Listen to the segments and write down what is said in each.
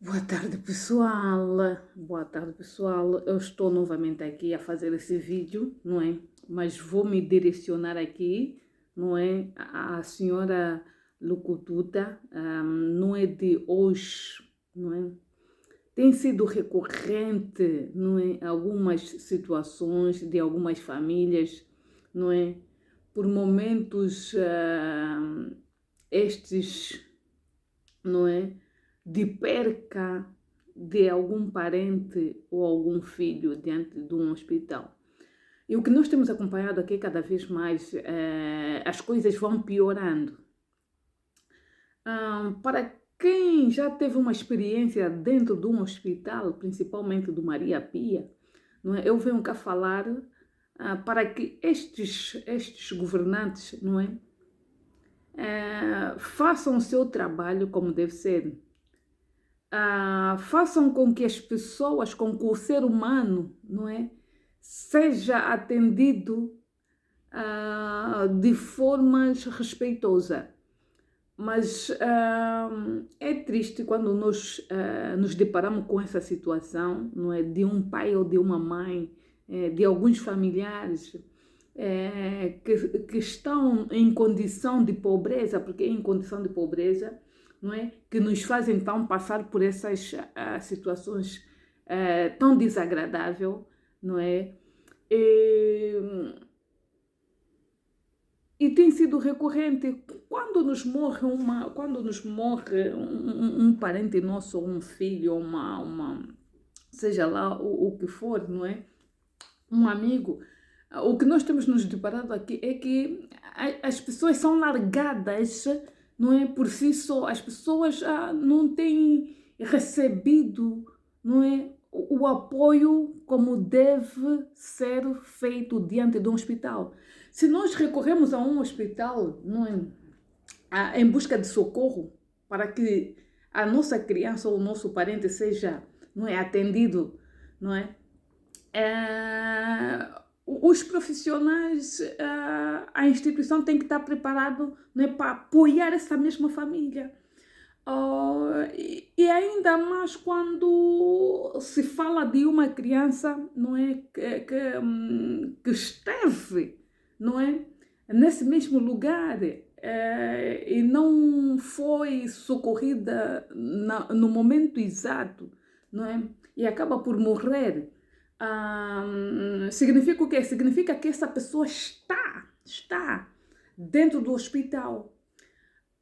Boa tarde, pessoal. Boa tarde, pessoal. Eu estou novamente aqui a fazer esse vídeo, não é? Mas vou me direcionar aqui, não é? A senhora Lucututa, não é de hoje, não é? Tem sido recorrente, não é? Algumas situações de algumas famílias, não é? Por momentos estes, não é? De perca de algum parente ou algum filho diante de um hospital. E o que nós temos acompanhado aqui cada vez mais, as coisas vão piorando. Para quem já teve uma experiência dentro de um hospital, principalmente do Maria Pia, não é? Eu venho cá falar para que estes governantes, não é? Façam o seu trabalho como deve ser. Façam com que as pessoas, com que o ser humano, não é, seja atendido de formas respeitosas. Mas é triste quando nós nos deparamos com essa situação, não é, de um pai ou de uma mãe, de alguns familiares que estão em condição de pobreza, porque é em condição de pobreza, não é? Que nos fazem então passar por essas situações tão desagradáveis, não é? E tem sido recorrente quando nos morre um parente nosso, ou um filho, ou seja lá o que for, não é? Um amigo. O que nós temos nos deparado aqui é que as pessoas são largadas, não é, por si só. As pessoas não têm recebido, não é, o apoio como deve ser feito diante de um hospital. Se nós recorremos a um hospital, não é, em busca de socorro para que a nossa criança ou o nosso parente seja, não é, atendido, não é? Os profissionais, a instituição tem que estar preparado, né, para apoiar essa mesma família. E ainda mais quando se fala de uma criança, não é, que esteve, não é, nesse mesmo lugar e não foi socorrida no momento exato, não é, e acaba por morrer. Significa o quê? Significa que essa pessoa está dentro do hospital.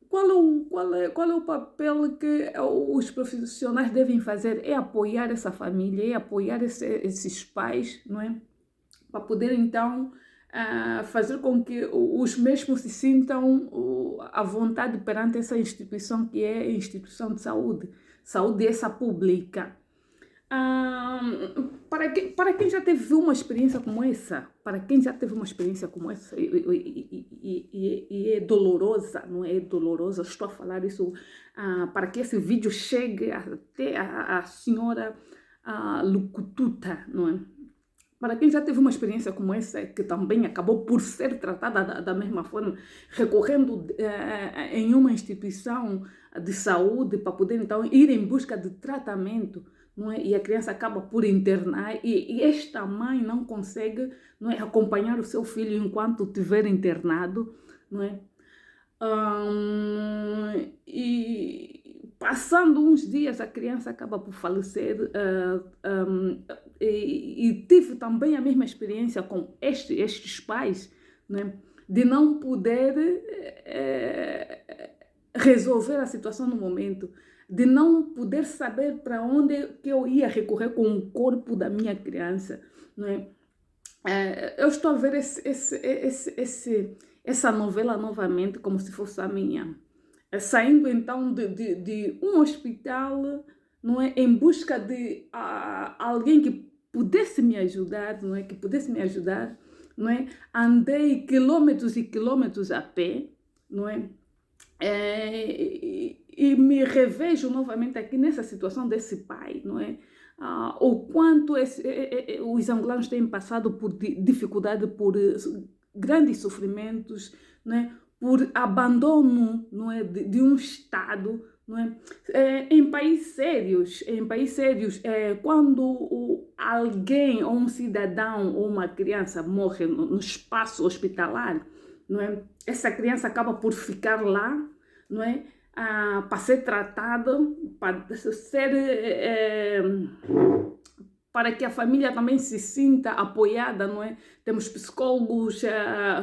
Qual é o papel que os profissionais devem fazer? É apoiar essa família, é apoiar esses pais, não é? Para poder então fazer com que os mesmos se sintam à vontade perante essa instituição que é a instituição de saúde, saúde essa pública. Para quem já teve uma experiência como essa, e é dolorosa, não é dolorosa, estou a falar isso para que esse vídeo chegue até a senhora Lucututa, não é? Para quem já teve uma experiência como essa, que também acabou por ser tratada da mesma forma, recorrendo em uma instituição de saúde para poder então ir em busca de tratamento, não é? E a criança acaba por internar e esta mãe não consegue, não é, acompanhar o seu filho enquanto estiver internado, não é? E passando uns dias a criança acaba por falecer e tive também a mesma experiência com estes pais, né, de não poder resolver a situação no momento, de não poder saber para onde que eu ia recorrer com o corpo da minha criança, né? Eu estou a ver essa novela novamente como se fosse a minha. Saindo então de um hospital, não é, em busca de alguém que pudesse me ajudar, não é, que pudesse me ajudar, não é? Andei quilômetros e quilômetros a pé, não é? E me revejo novamente aqui nessa situação desse pai, não é? O quanto os angolanos têm passado por dificuldade, por grandes sofrimentos, não é? Por abandono, não é? De um Estado, não é? Em países sérios, quando alguém, ou um cidadão, ou uma criança morre no espaço hospitalar, não é? Essa criança acaba por ficar lá, não é? Para ser tratada, para ser para que a família também se sinta apoiada, não é? Temos psicólogos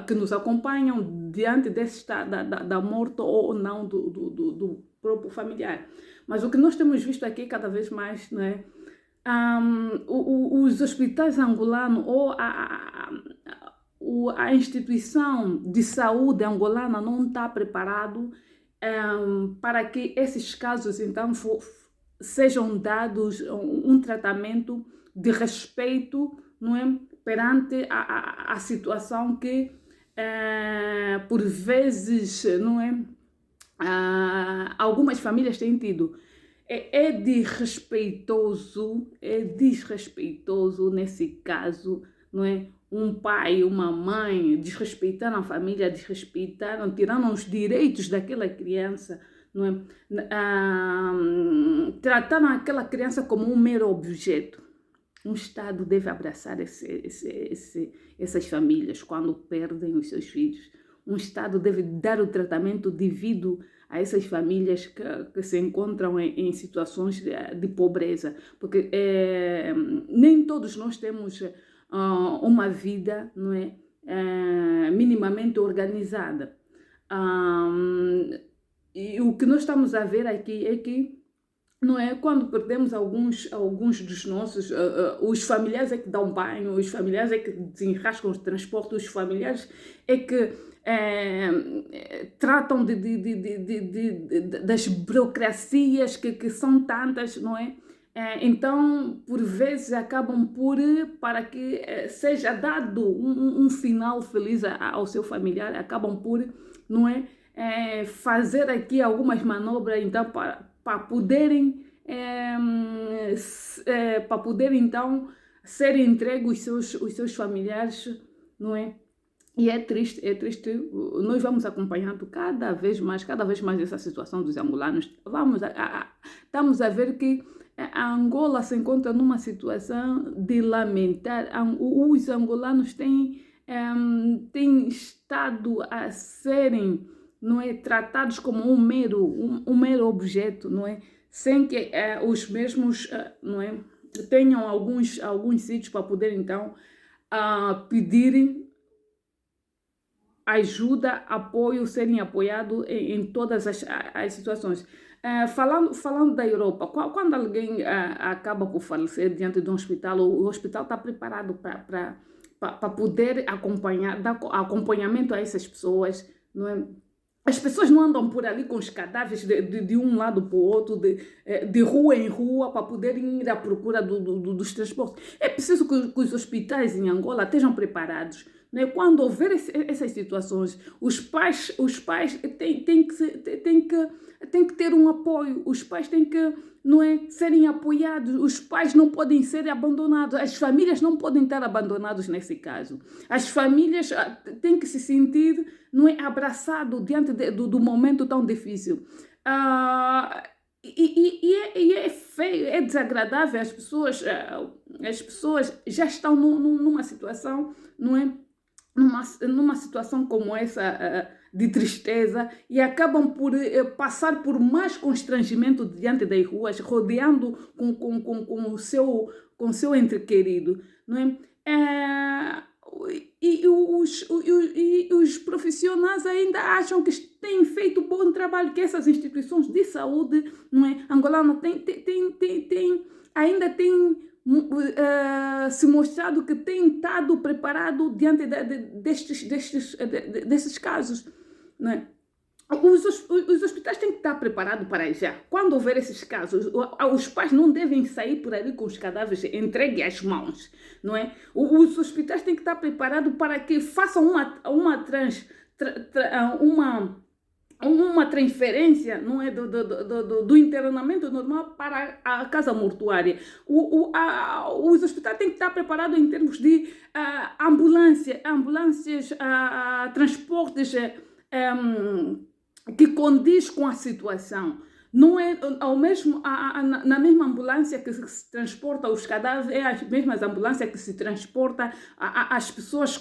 que nos acompanham diante da morte ou não do próprio familiar. Mas o que nós temos visto aqui cada vez mais, não é? Os hospitais angolanos ou a instituição de saúde angolana não está preparado para que esses casos, então, sejam dados um tratamento de respeito, não é? Perante a situação que, por vezes, não é? Algumas famílias têm tido. É desrespeitoso nesse caso, não é? Um pai, uma mãe desrespeitaram a família, tiraram os direitos daquela criança, não é? Trataram aquela criança como um mero objeto. Um Estado deve abraçar essas famílias quando perdem os seus filhos. Um Estado deve dar o tratamento devido a essas famílias que se encontram em situações de pobreza. Porque nem todos nós temos uma vida, não é, minimamente organizada. E o que nós estamos a ver aqui é que, não é, quando perdemos alguns dos nossos, os familiares é que dão banho, os familiares é que desenrascam os transportes, os familiares é que tratam das burocracias que são tantas, não é? Então, por vezes, acabam para que seja dado um final feliz ao seu familiar, acabam por, não é, fazer aqui algumas manobras, então, para poderem, então, serem entregues os seus familiares, não é? E é triste, nós vamos acompanhando cada vez mais essa situação dos angolanos. Estamos a ver que a Angola se encontra numa situação de lamentar. Os angolanos têm estado a serem, não é, tratados como um mero objeto, não é? Sem que os mesmos, não é, tenham alguns sítios para poder, então, pedirem ajuda, apoio, serem apoiados em todas as situações. Falando da Europa, quando alguém acaba por falecer diante de um hospital, o hospital está preparado para poder dar acompanhamento a essas pessoas, não é? As pessoas não andam por ali com os cadáveres de um lado para o outro, de rua em rua, para poderem ir à procura dos transportes. É preciso que os hospitais em Angola estejam preparados. Né? Quando houver essas situações, os pais têm que ter um apoio, os pais têm que, não é, serem apoiados, os pais não podem ser abandonados, as famílias não podem estar abandonadas nesse caso. As famílias têm que se sentir, não é, abraçado diante do momento tão difícil. E é feio, é desagradável, as pessoas já estão numa situação, não é? Numa situação como essa de tristeza e acabam por passar por mais constrangimento diante das ruas, rodeando com o seu ente querido, não é? E os profissionais ainda acham que têm feito bom trabalho, que essas instituições de saúde, não é, angolana ainda têm se mostrado que tem estado preparado diante destes casos, não é? Os hospitais têm que estar preparados para já. Quando houver esses casos, os pais não devem sair por ali com os cadáveres entregues às mãos, não é? Os hospitais têm que estar preparados para que façam uma transferência, não é, do internamento normal para a casa mortuária. Os hospitais têm que estar preparados em termos de ambulâncias, transportes que condiz com a situação. Não é ao mesmo, na mesma ambulância que se transporta os cadáveres, é as mesmas ambulâncias que se transporta as pessoas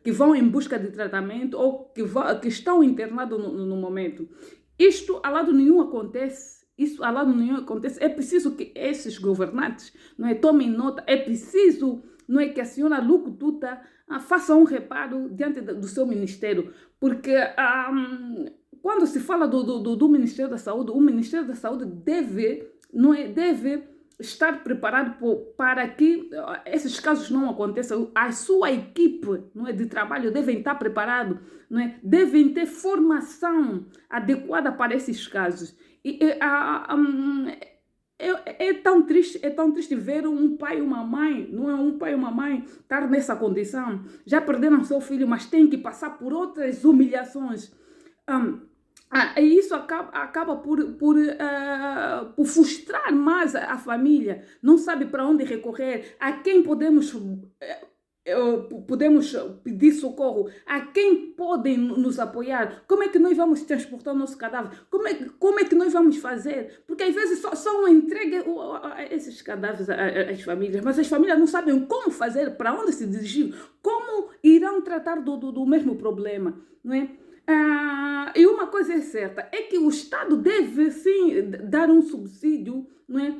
que vão em busca de tratamento ou que estão internados no momento. Isto a lado nenhum acontece. Isso a lado nenhum acontece. É preciso que esses governantes, não é, tomem nota. É preciso, não é, que a senhora Luco Tuta faça um reparo diante do seu ministério, porque quando se fala do Ministério da Saúde, o Ministério da Saúde não é, deve estar preparado para que esses casos não aconteçam. A sua equipe, não é, de trabalho devem estar preparados, não é, devem ter formação adequada para esses casos. É tão triste ver um pai e uma mãe, não é, um pai e uma mãe estar nessa condição. Já perderam seu filho, mas têm que passar por outras humilhações. E isso acaba por frustrar mais a família. Não sabe para onde recorrer, a quem podemos pedir socorro, a quem podem nos apoiar. Como é que nós vamos transportar o nosso cadáver? Como é que nós vamos fazer? Porque às vezes só entrega esses cadáveres às famílias, mas as famílias não sabem como fazer, para onde se dirigir, como irão tratar do mesmo problema, não é? E uma coisa é certa, é que o Estado deve sim dar um subsídio, não é,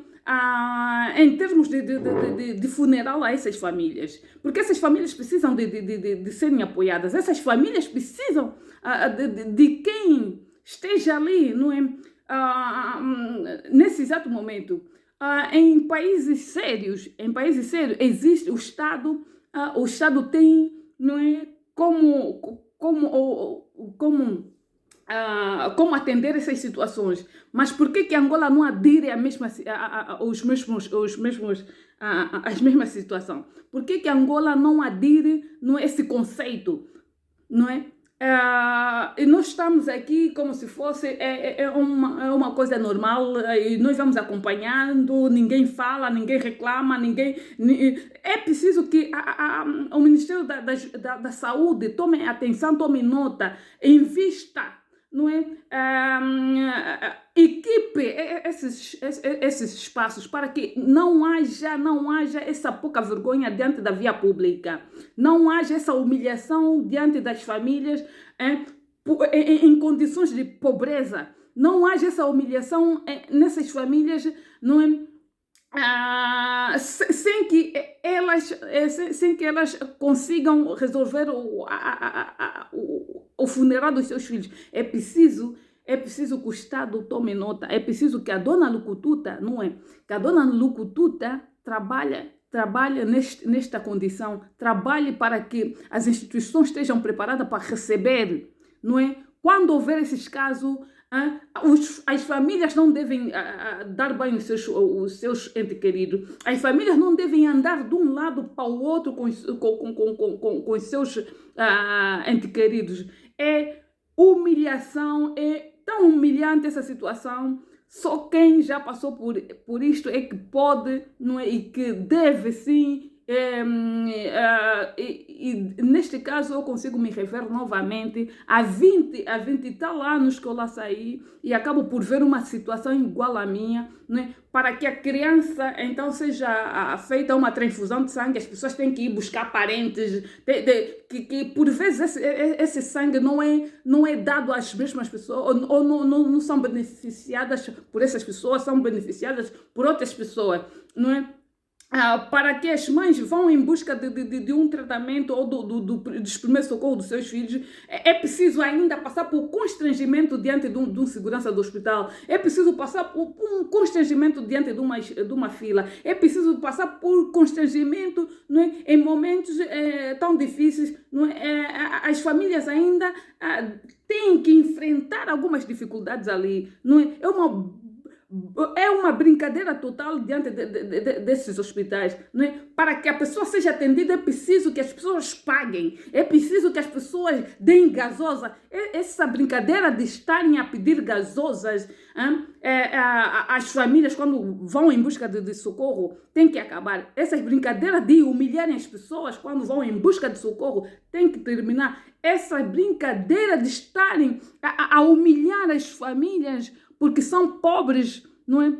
em termos de funeral a essas famílias, porque essas famílias precisam de serem apoiadas, essas famílias precisam de quem esteja ali, não é, nesse exato momento. Em países sérios existe o Estado tem, não é, como atender essas situações. Mas por que Angola não adere as mesmas situações? Por que Angola não adere a esse conceito? Não é? E nós estamos aqui como se fosse uma coisa normal, e nós vamos acompanhando, ninguém fala, ninguém reclama, é preciso que o Ministério da Saúde tome atenção, tome nota, invista, não é? Equipe esses espaços para que não haja essa pouca vergonha diante da via pública, não haja essa humilhação diante das famílias em condições de pobreza, não haja essa humilhação nessas famílias, não é? Sem que elas consigam resolver o funeral dos seus filhos. É preciso que o Estado tome nota, é preciso que a dona Luco Tuta, não é? Que a dona Luco Tuta trabalhe nesta condição, trabalhe para que as instituições estejam preparadas para receber, não é? Quando houver esses casos, as famílias não devem dar banho aos seus entes queridos. As famílias não devem andar de um lado para o outro com os seus entes queridos. É humilhação, é tão humilhante essa situação. Só quem já passou por isto é que pode, não é? E que deve sim. E neste caso eu consigo me rever novamente há 20 e tal anos que eu lá saí e acabo por ver uma situação igual à minha, né? Para que a criança então seja feita uma transfusão de sangue, as pessoas têm que ir buscar parentes, que por vezes esse sangue não é dado às mesmas pessoas, ou não são beneficiadas por essas pessoas, são beneficiadas por outras pessoas, não é? Para que as mães vão em busca de um tratamento ou dos primeiros socorros dos seus filhos, é preciso ainda passar por constrangimento diante de um segurança do hospital, é preciso passar por um constrangimento diante de uma fila, é preciso passar por constrangimento, não é? Em momentos tão difíceis, não é? As famílias ainda têm que enfrentar algumas dificuldades ali, não é? É uma brincadeira total diante desses hospitais, não é? Para que a pessoa seja atendida é preciso que as pessoas paguem, é preciso que as pessoas deem gasosa. Essa brincadeira de estarem a pedir gasosas as famílias quando vão em busca de socorro tem que acabar. Essas brincadeiras de humilharem as pessoas quando vão em busca de socorro tem que terminar. Essa brincadeira de estarem a humilhar as famílias porque são pobres, não é?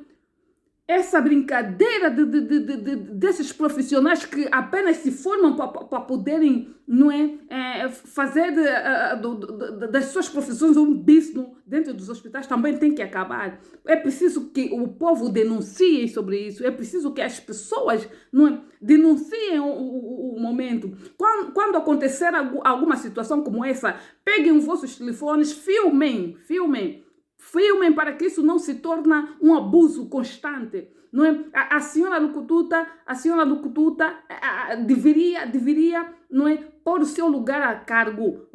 Essa brincadeira desses profissionais que apenas se formam para poderem, não é, fazer das suas profissões um business dentro dos hospitais também tem que acabar. É preciso que o povo denuncie sobre isso, é preciso que as pessoas, não é, denunciem o momento. Quando acontecer alguma situação como essa, peguem os vossos telefones, filmem para que isso não se torne um abuso constante, não é? A senhora Lucututa deveria, não é, pôr o seu lugar a cargo,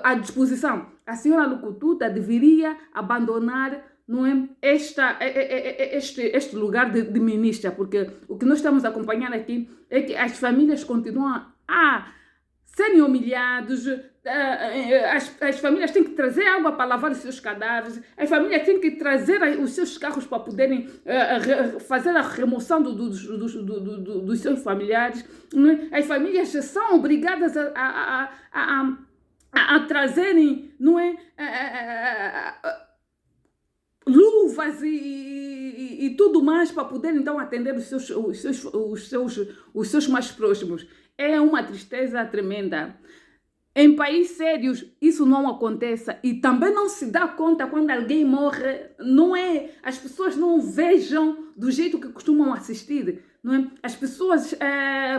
à disposição. A senhora Lucututa deveria abandonar, não é, este lugar de ministra, porque o que nós estamos a acompanhar aqui é que as famílias continuam a serem humilhados, as famílias têm que trazer água para lavar os seus cadáveres, as famílias têm que trazer os seus carros para poderem fazer a remoção dos seus familiares. As famílias são obrigadas a trazerem, não é, luvas e tudo mais para poder então atender os seus mais próximos. É uma tristeza tremenda. Em países sérios isso não acontece e também não se dá conta quando alguém morre, não é? As pessoas não vejam do jeito que costumam assistir, não é? As pessoas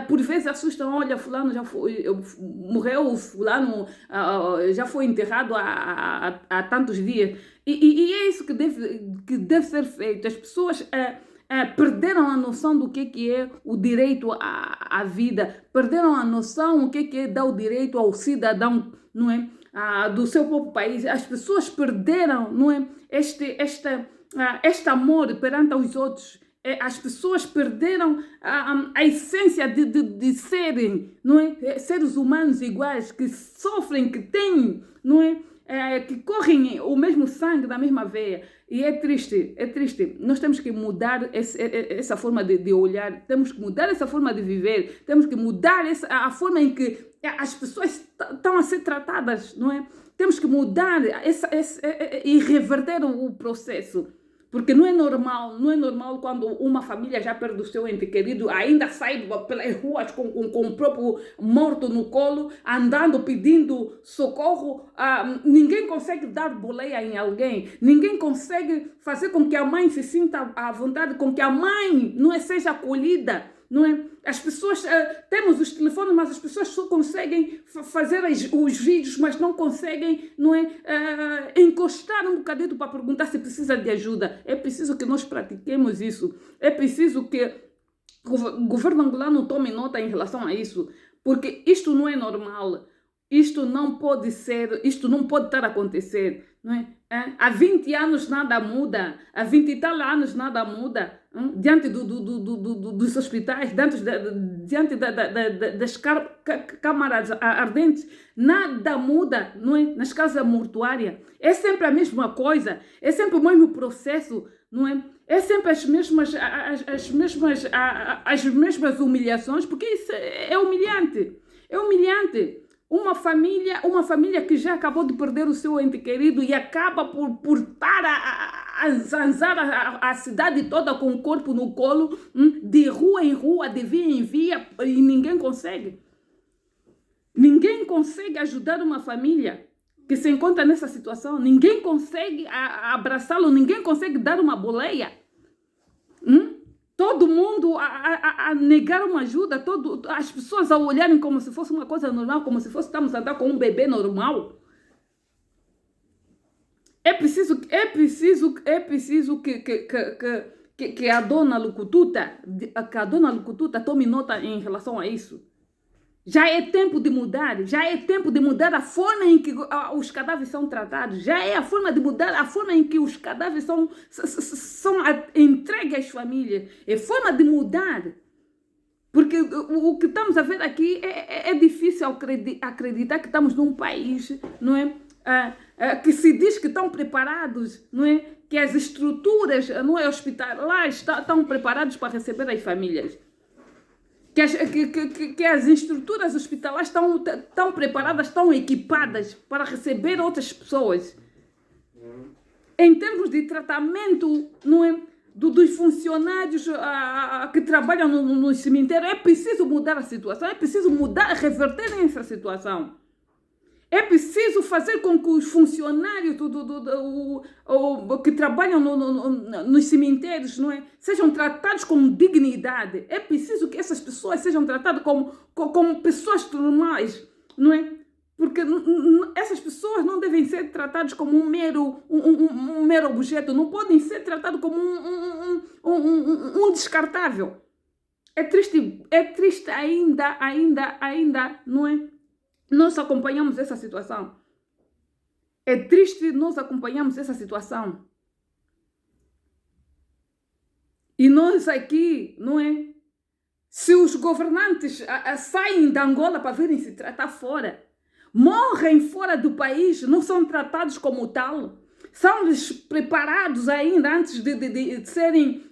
por vezes assustam, olha, fulano já morreu, fulano já foi enterrado há tantos dias. E é isso que deve ser feito. As pessoas perderam a noção do que é o direito à vida, perderam a noção do que é dar o direito ao cidadão, não é? Do seu próprio país. As pessoas perderam, não é, este amor perante os outros. As pessoas perderam a essência de serem, não é, seres humanos iguais, que sofrem, que têm, não é, que correm o mesmo sangue da mesma veia. E é triste, é triste. Nós temos que mudar essa forma de olhar, temos que mudar essa forma de viver, temos que mudar a forma em que as pessoas estão a ser tratadas, não é? Temos que mudar e reverter o processo. Porque não é normal quando uma família já perde o seu ente querido, ainda sai pelas ruas com o próprio morto no colo, andando, pedindo socorro. Ninguém consegue dar boleia em alguém, ninguém consegue fazer com que a mãe se sinta à vontade, com que a mãe não seja acolhida. Não é? As pessoas, temos os telefones, mas as pessoas só conseguem fazer os vídeos, mas não conseguem, não é, encostar um bocadinho para perguntar se precisa de ajuda. É preciso que nós pratiquemos isso. É preciso que o governo angolano tome nota em relação a isso, porque isto não é normal. Isto não pode ser, isto não pode estar a acontecer, não é? Há 20 anos nada muda, há 20 e tal anos nada muda, diante dos hospitais, diante das câmaras ardentes, nada muda, não é? Nas casas mortuárias. É sempre a mesma coisa, é sempre o mesmo processo, não é? É sempre as mesmas humilhações, porque isso é humilhante, é humilhante. Uma família que já acabou de perder o seu ente querido e acaba por estar a zanzar a cidade toda com o corpo no colo, de rua em rua, de via em via, e ninguém consegue. Ninguém consegue ajudar uma família que se encontra nessa situação. Ninguém consegue abraçá-lo, ninguém consegue dar uma boleia. Todo mundo a negar uma ajuda, as pessoas a olharem como se fosse uma coisa normal, como se estamos a andar com um bebê normal. É preciso que a dona Lucututa tome nota em relação a isso. Já é tempo de mudar, a forma em que os cadáveres são tratados, já é a forma de mudar a forma em que os cadáveres são entregues às famílias, é forma de mudar. Porque o que estamos a ver aqui é difícil acreditar que estamos num país, não é? Que se diz que estão preparados, não é? Que as estruturas, não é, hospitalares estão preparadas para receber as famílias. Que as estruturas hospitalares estão preparadas, estão equipadas para receber outras pessoas. em termos de tratamento, não é, dos funcionários que trabalham no cemitério, é preciso mudar a situação, é preciso mudar, reverter essa situação. É preciso fazer com que os funcionários que trabalham nos cemitérios, não é, sejam tratados com dignidade. É preciso que essas pessoas sejam tratadas como pessoas normais, não é? Porque essas pessoas não devem ser tratadas como um mero objeto, não podem ser tratadas como um descartável. É triste ainda, não é? Nós acompanhamos essa situação. É triste nós acompanhamos essa situação. E nós aqui, não é? Se os governantes saem da Angola para virem se tratar fora, morrem fora do país, não são tratados como tal, são preparados ainda antes de serem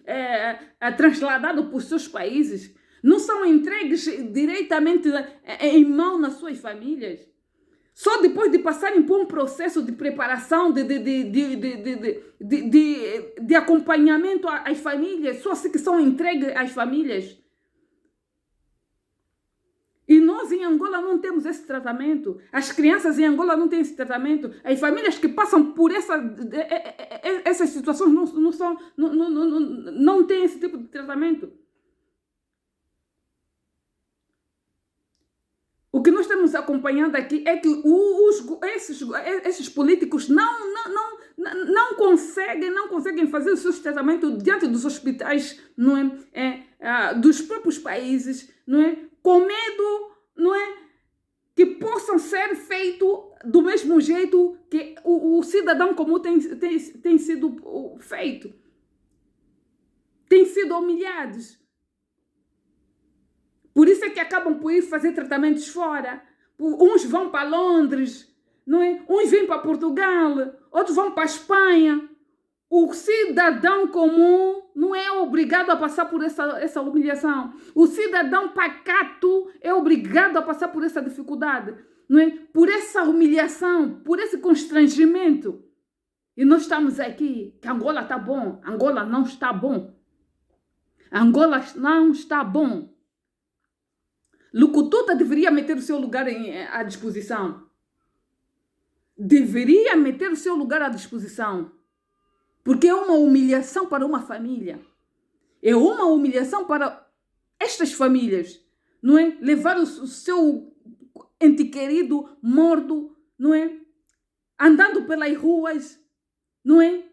transladados para os seus países, não são entregues diretamente em mão nas suas famílias. Só depois de passarem por um processo de preparação, de acompanhamento às famílias, só assim que são entregues às famílias. E nós em Angola não temos esse tratamento. As crianças em Angola não têm esse tratamento. As famílias que passam por essas situações não têm esse tipo de tratamento. O que nós estamos acompanhando aqui é que esses políticos não conseguem fazer o seu tratamento diante dos hospitais, não é? Dos próprios países, não é? Com medo, não é? Que possam ser feitos do mesmo jeito que o cidadão comum tem sido feito. Tem sido humilhados. Por isso é que acabam por ir fazer tratamentos fora. Uns vão para Londres, não é? Uns vêm para Portugal, outros vão para a Espanha. O cidadão comum não é obrigado a passar por essa humilhação. O cidadão pacato é obrigado a passar por essa dificuldade, não é? Por essa humilhação, por esse constrangimento. E nós estamos aqui, que Angola está bom. Angola não está bom. Angola não está bom. Lucututa deveria meter o seu lugar à disposição. Deveria meter o seu lugar à disposição. Porque é uma humilhação para uma família. É uma humilhação para estas famílias. Não é? Levar o seu ente querido morto, não é? Andando pelas ruas, não é?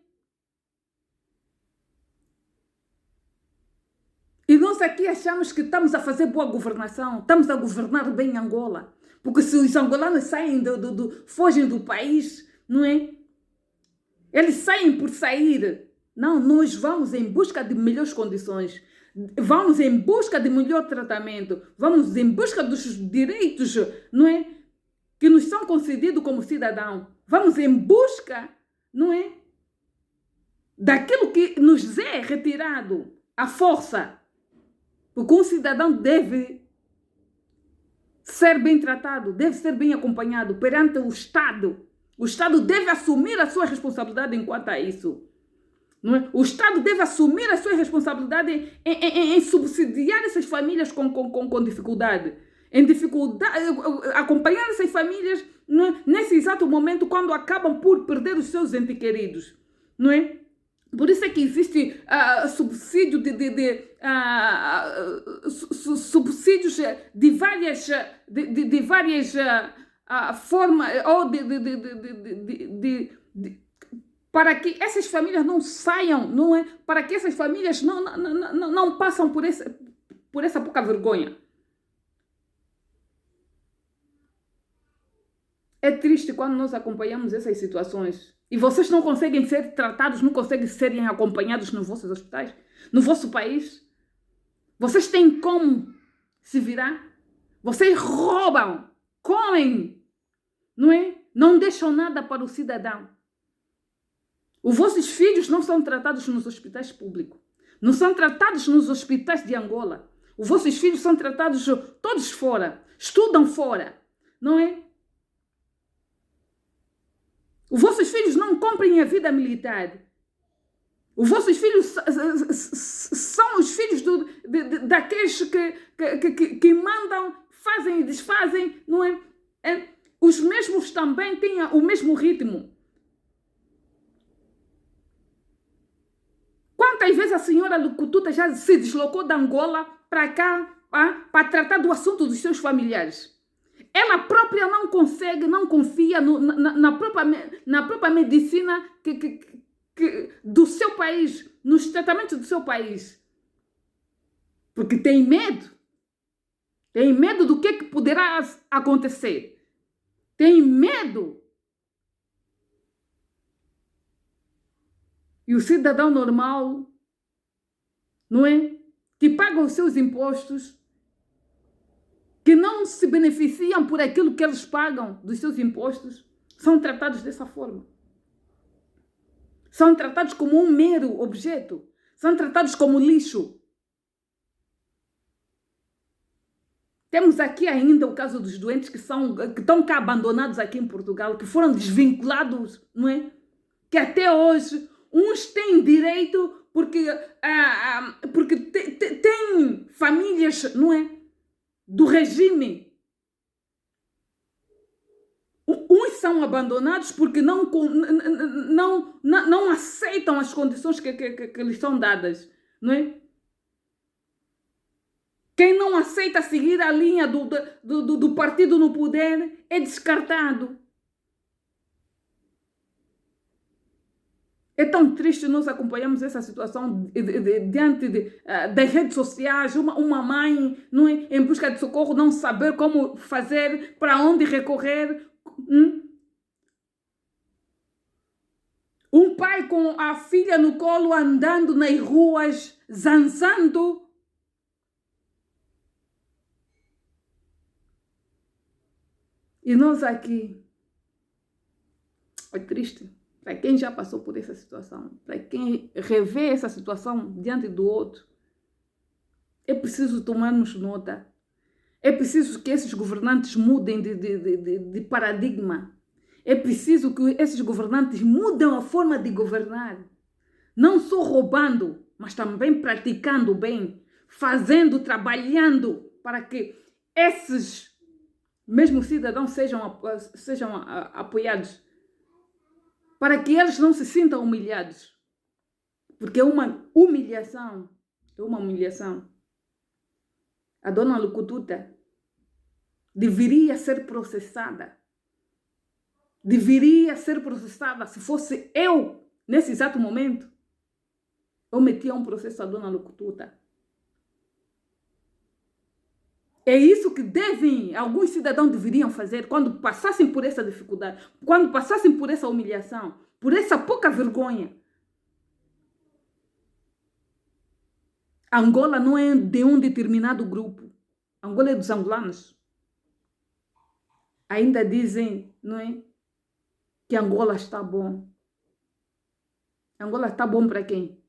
E nós aqui achamos que estamos a fazer boa governação, estamos a governar bem Angola. Porque se os angolanos saem fogem do país, não é? Eles saem por sair. Não, nós vamos em busca de melhores condições. Vamos em busca de melhor tratamento. Vamos em busca dos direitos, não é? Que nos são concedidos como cidadão. Vamos em busca, não é? Daquilo que nos é retirado à força. Porque um cidadão deve ser bem tratado, deve ser bem acompanhado perante o Estado. O Estado deve assumir a sua responsabilidade enquanto a isso. Não é? O Estado deve assumir a sua responsabilidade em subsidiar essas famílias com dificuldade. Acompanhar essas famílias, não é? Nesse exato momento quando acabam por perder os seus entes queridos. Não é? Por isso é que existe subsídio subsídios de várias formas, ou para que essas famílias não saiam, não é? Para que essas famílias não passam por essa pouca vergonha. É triste quando nós acompanhamos essas situações. E vocês não conseguem ser tratados, não conseguem serem acompanhados nos vossos hospitais, no vosso país. Vocês têm como se virar. Vocês roubam, comem, não é? Não deixam nada para o cidadão. Os vossos filhos não são tratados nos hospitais públicos. Não são tratados nos hospitais de Angola. Os vossos filhos são tratados todos fora. Estudam fora, não é? Os vossos filhos não cumprem a vida militar. Os vossos filhos são os filhos daqueles que mandam, fazem e desfazem, não é? Os mesmos também têm o mesmo ritmo. Quantas vezes a senhora Lucututa já se deslocou da Angola para cá para tratar do assunto dos seus familiares? Ela própria não consegue, não confia na própria medicina do seu país, nos tratamentos do seu país. Porque tem medo. Tem medo do que poderá acontecer. Tem medo. E o cidadão normal, não é? Que paga os seus impostos, que não se beneficiam por aquilo que eles pagam dos seus impostos, são tratados dessa forma. São tratados como um mero objeto. São tratados como lixo. Temos aqui ainda o caso dos doentes que estão cá abandonados aqui em Portugal, que foram desvinculados, não é? Que até hoje uns têm direito porque têm famílias, não é? Do regime. Uns são abandonados porque não aceitam as condições que lhes são dadas, não é? Quem não aceita seguir a linha do partido no poder é descartado. É tão triste nós acompanhamos essa situação diante das redes sociais, uma mãe, não é, em busca de socorro, não saber como fazer, para onde recorrer. Um pai com a filha no colo andando nas ruas, zanzando. E nós aqui, é triste. Para quem já passou por essa situação, para quem revê essa situação diante do outro, é preciso tomarmos nota. É preciso que esses governantes mudem de paradigma. É preciso que esses governantes mudem a forma de governar. Não só roubando, mas também praticando bem, fazendo, trabalhando para que esses mesmos cidadãos sejam apoiados. Para que eles não se sintam humilhados. Porque é uma humilhação. É uma humilhação. A dona Lucututa deveria ser processada. Deveria ser processada. Se fosse eu, nesse exato momento, eu metia um processo à dona Lucututa. É isso que alguns cidadãos deveriam fazer quando passassem por essa dificuldade, quando passassem por essa humilhação, por essa pouca vergonha. Angola não é de um determinado grupo. Angola é dos angolanos. Ainda dizem, não é, que Angola está bom. Angola está bom para quem?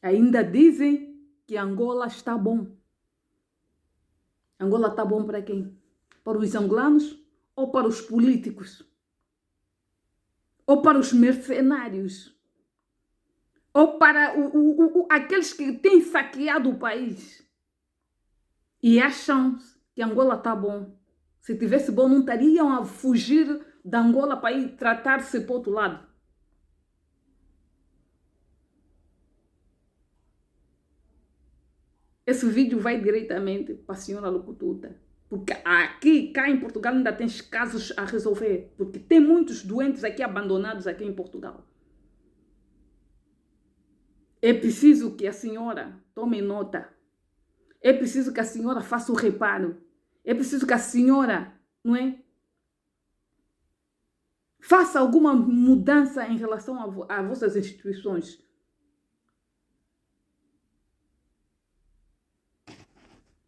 Ainda dizem que Angola está bom. Angola está bom para quem? Para os angolanos ou para os políticos? Ou para os mercenários? Ou para aqueles que têm saqueado o país? E acham que Angola está bom. Se tivesse bom, não estariam a fugir da Angola para ir tratar-se para o outro lado. Esse vídeo vai diretamente para a senhora Lucututa. Porque cá em Portugal ainda tem casos a resolver. Porque tem muitos doentes aqui abandonados aqui em Portugal. É preciso que a senhora tome nota. É preciso que a senhora faça o reparo. É preciso que a senhora, não é, faça alguma mudança em relação a vossas instituições.